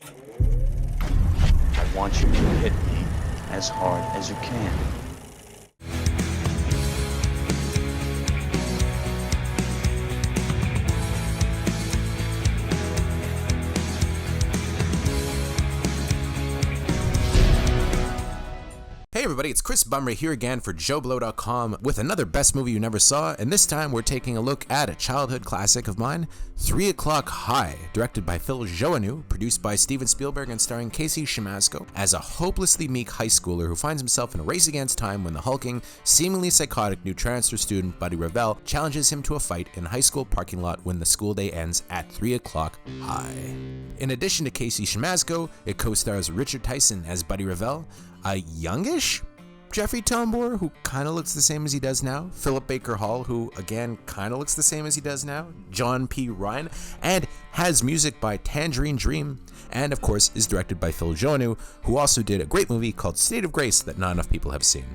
I want you to hit me as hard as you can. Hey everybody, it's Chris Bumbray here again for JOBLO.com with another Best Movie You Never Saw, and this time we're taking a look at a childhood classic of mine, 3 O'Clock High, directed by Phil Joanou, produced by Steven Spielberg and starring Casey Siemaszko as a hopelessly meek high schooler who finds himself in a race against time when the hulking, seemingly psychotic new transfer student Buddy Revell challenges him to a fight in a high school parking lot when the school day ends at 3 o'clock high. In addition to Casey Siemaszko, it co-stars Richard Tyson as Buddy Revell, a youngish Jeffrey Tambor, who kind of looks the same as he does now, Philip Baker Hall, who again kind of looks the same as he does now, John P. Ryan, and has music by Tangerine Dream, and of course is directed by Phil Joanou, who also did a great movie called State of Grace that not enough people have seen.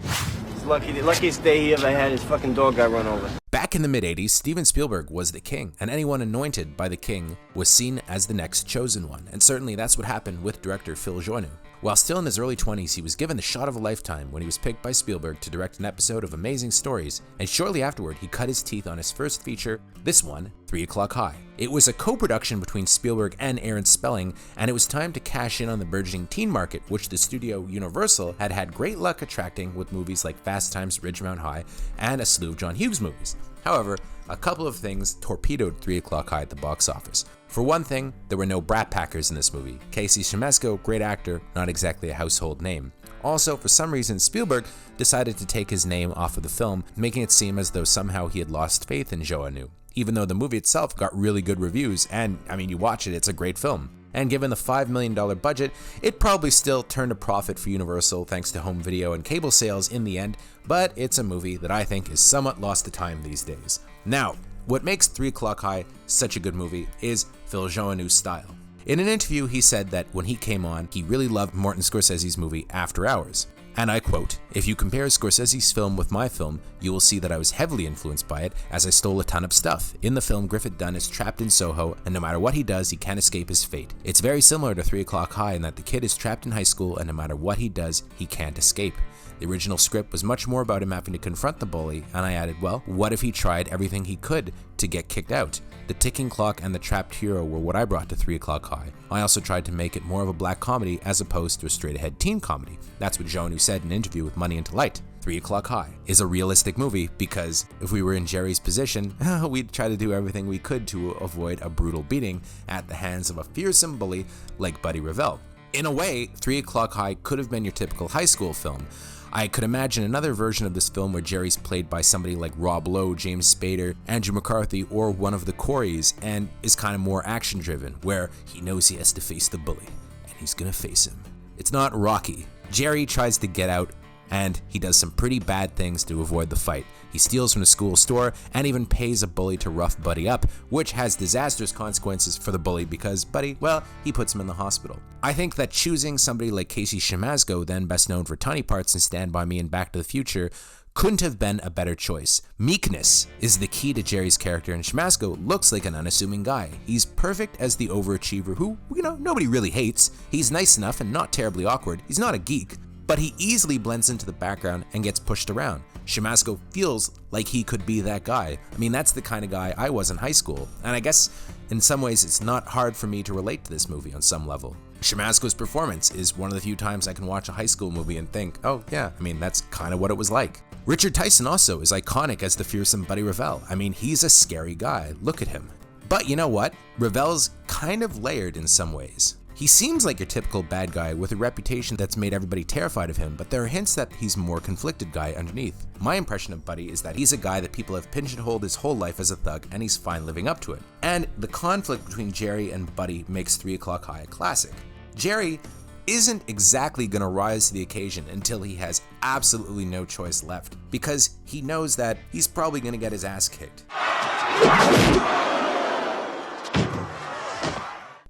It's lucky, the luckiest day he ever had, his fucking dog got run over. Back in the mid-80s, Steven Spielberg was the king, and anyone anointed by the king was seen as the next chosen one, and certainly that's what happened with director Phil Joanou. While still in his early 20s, he was given the shot of a lifetime when he was picked by Spielberg to direct an episode of Amazing Stories, and shortly afterward, he cut his teeth on his first feature, this one, 3 O'Clock High. It was a co-production between Spielberg and Aaron Spelling, and it was time to cash in on the burgeoning teen market, which the studio Universal had had great luck attracting with movies like Fast Times at Ridgemont High and a slew of John Hughes movies. However, a couple of things torpedoed 3 O'Clock High at the box office. For one thing, there were no brat packers in this movie. Casey Siemaszko, great actor, not exactly a household name. Also, for some reason, Spielberg decided to take his name off of the film, making it seem as though somehow he had lost faith in Joanou, even though the movie itself got really good reviews, and I mean, you watch it, it's a great film. And given the $5 million budget, it probably still turned a profit for Universal thanks to home video and cable sales in the end, but it's a movie that I think is somewhat lost to time these days. Now, what makes 3 O'Clock High such a good movie is Phil Joanou's style. In an interview, he said that when he came on, he really loved Martin Scorsese's movie After Hours. And I quote, "If you compare Scorsese's film with my film, you will see that I was heavily influenced by it as I stole a ton of stuff. In the film, Griffith Dunn is trapped in Soho, and no matter what he does, he can't escape his fate. It's very similar to 3 O'Clock High in that the kid is trapped in high school, and no matter what he does, he can't escape. The original script was much more about him having to confront the bully, and I added, well, what if he tried everything he could to get kicked out? The ticking clock and the trapped hero were what I brought to 3 O'Clock High. I also tried to make it more of a black comedy as opposed to a straight-ahead teen comedy." That's what Joanou said in an interview with Money into Light. 3 O'Clock High is a realistic movie because if we were in Jerry's position, we'd try to do everything we could to avoid a brutal beating at the hands of a fearsome bully like Buddy Revell. In a way, 3 O'Clock High could have been your typical high school film. I could imagine another version of this film where Jerry's played by somebody like Rob Lowe, James Spader, Andrew McCarthy, or one of the Coreys, and is kind of more action-driven, where he knows he has to face the bully, and he's gonna face him. It's not Rocky. Jerry tries to get out, and he does some pretty bad things to avoid the fight. He steals from the school store and even pays a bully to rough Buddy up, which has disastrous consequences for the bully because Buddy, well, he puts him in the hospital. I think that choosing somebody like Casey Siemaszko, then best known for Tiny Parts and Stand By Me and Back to the Future, couldn't have been a better choice. Meekness is the key to Jerry's character, and Siemaszko looks like an unassuming guy. He's perfect as the overachiever who, nobody really hates. He's nice enough and not terribly awkward. He's not a geek, but he easily blends into the background and gets pushed around. Siemaszko feels like he could be that guy. I mean, that's the kind of guy I was in high school, and I guess in some ways it's not hard for me to relate to this movie on some level. Siemaszko's performance is one of the few times I can watch a high school movie and think, oh yeah, I mean, that's kind of what it was like. Richard Tyson also is iconic as the fearsome Buddy Revell. I mean, he's a scary guy. Look at him. But you know what? Revell's kind of layered in some ways. He seems like your typical bad guy with a reputation that's made everybody terrified of him, but there are hints that he's a more conflicted guy underneath. My impression of Buddy is that he's a guy that people have pigeonholed his whole life as a thug, and he's fine living up to it. And the conflict between Jerry and Buddy makes 3 O'Clock High a classic. Jerry isn't exactly going to rise to the occasion until he has absolutely no choice left, because he knows that he's probably going to get his ass kicked.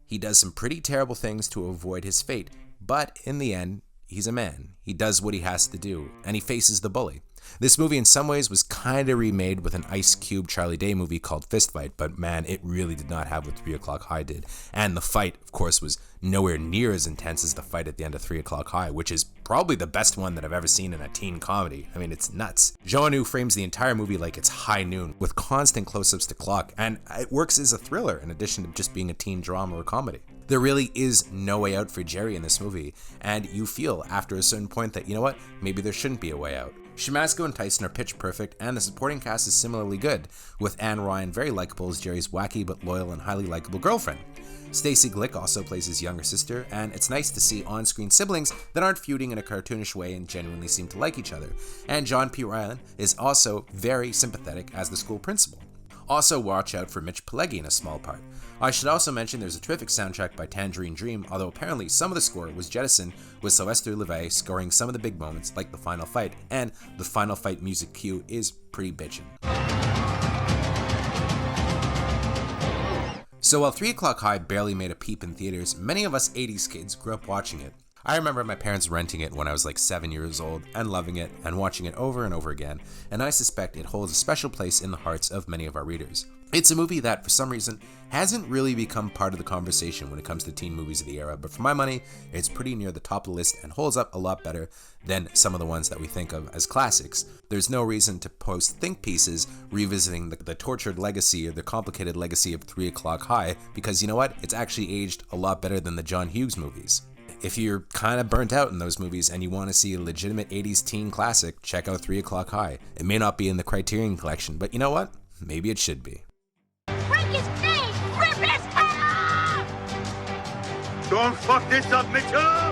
He does some pretty terrible things to avoid his fate, but in the end, he's a man. He does what he has to do, and he faces the bully. This movie in some ways was kind of remade with an Ice Cube Charlie Day movie called Fist Fight, but man, it really did not have what 3 O'Clock High did. And the fight, of course, was nowhere near as intense as the fight at the end of 3 O'Clock High, which is probably the best one that I've ever seen in a teen comedy. I mean, it's nuts. Joanou frames the entire movie like it's high noon, with constant close-ups to clock, and it works as a thriller in addition to just being a teen drama or comedy. There really is no way out for Jerry in this movie, and you feel after a certain point that, you know what, maybe there shouldn't be a way out. Siemaszko and Tyson are pitch perfect, and the supporting cast is similarly good, with Anne Ryan very likable as Jerry's wacky but loyal and highly likable girlfriend. Stacey Glick also plays his younger sister, and it's nice to see on-screen siblings that aren't feuding in a cartoonish way and genuinely seem to like each other. And John P. Ryan is also very sympathetic as the school principal. Also watch out for Mitch Pileggi in a small part. I should also mention there's a terrific soundtrack by Tangerine Dream, although apparently some of the score was jettisoned, with Sylvester Levay scoring some of the big moments like the final fight, and the final fight music cue is pretty bitchin'. So while 3 O'Clock High barely made a peep in theaters, many of us 80s kids grew up watching it. I remember my parents renting it when I was like 7 years old and loving it and watching it over and over again, and I suspect it holds a special place in the hearts of many of our readers. It's a movie that, for some reason, hasn't really become part of the conversation when it comes to teen movies of the era, but for my money, it's pretty near the top of the list and holds up a lot better than some of the ones that we think of as classics. There's no reason to post think pieces revisiting the tortured legacy or the complicated legacy of 3 O'Clock High, because you know what? It's actually aged a lot better than the John Hughes movies. If you're kind of burnt out in those movies and you want to see a legitimate 80s teen classic, check out 3 O'Clock High. It may not be in the Criterion Collection, but you know what? Maybe it should be. Break his face! Rip his head off! Don't fuck this up, Mitchell!